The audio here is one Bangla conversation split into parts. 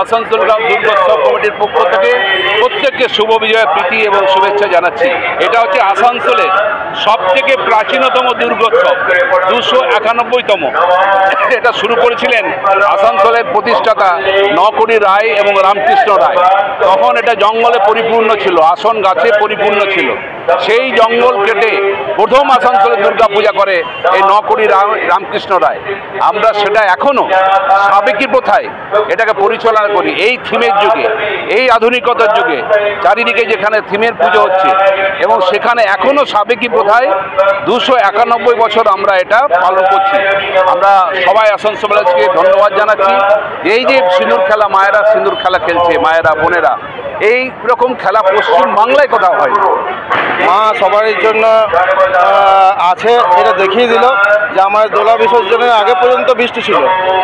আসানসোল দুর্গোৎসব কমিটির পক্ষ থেকে প্রত্যেককে শুভ বিজয় প্রীতি এবং শুভেচ্ছা জানাচ্ছি। এটা হচ্ছে আসানসোলের সবথেকে প্রাচীনতম দুর্গোৎসব, 291তম। এটা শুরু করেছিলেন আসানসোলের প্রতিষ্ঠাতা নকরি রায় এবং রামকৃষ্ণ রায়। তখন এটা জঙ্গলে পরিপূর্ণ ছিল, আসন গাছে পরিপূর্ণ ছিল। সেই জঙ্গল কেটে প্রথম আসানসোলে দুর্গা পূজা করে এই নকরি রামকৃষ্ণ রায়। আমরা সেটা এখনও সাবেকি প্রথায় এটাকে পরিচালনা করি। এই থিমের যুগে, এই আধুনিকতার যুগে চারিদিকে যেখানে থিমের পুজো হচ্ছে এবং সেখানে এখনও সাবেকি প্রথায় 291 বছর আমরা এটা পালন করছি। আমরা সবাই আসানসোলবাসীকে ধন্যবাদ জানাচ্ছি। এই যে সিঁদুর খেলা, মায়েরা সিঁদুর খেলা খেলছে, মায়েরা বোনেরা, এই রকম খেলা পশ্চিম বাংলায় কোথাও হয় না। মা সবারই জন্য আছে, এটা দেখিয়ে দিল যে আমার দোলা বিসর্জনের আগে পর্যন্ত বৃষ্টি ছিল,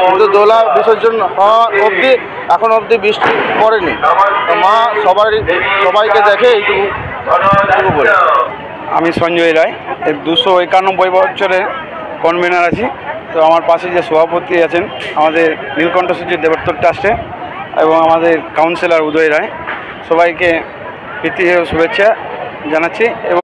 কিন্তু দোলা বিসর্জন হওয়া অবধি এখন অবধি বৃষ্টি পড়েনি। মা সবাইকে দেখে এইটুকু বলে। আমি সঞ্জয় রায়, এর 291 বছরের কনভেনার আছি। তো আমার পাশে যে সভাপতি আছেন আমাদের নীলকণ্ঠ সূর্য দেবোত্তর ট্রাস্টে এবং আমাদের কাউন্সিলর উদয় রায়, সবাইকে প্রীতি শুভেচ্ছা জানাচ্ছি। এবং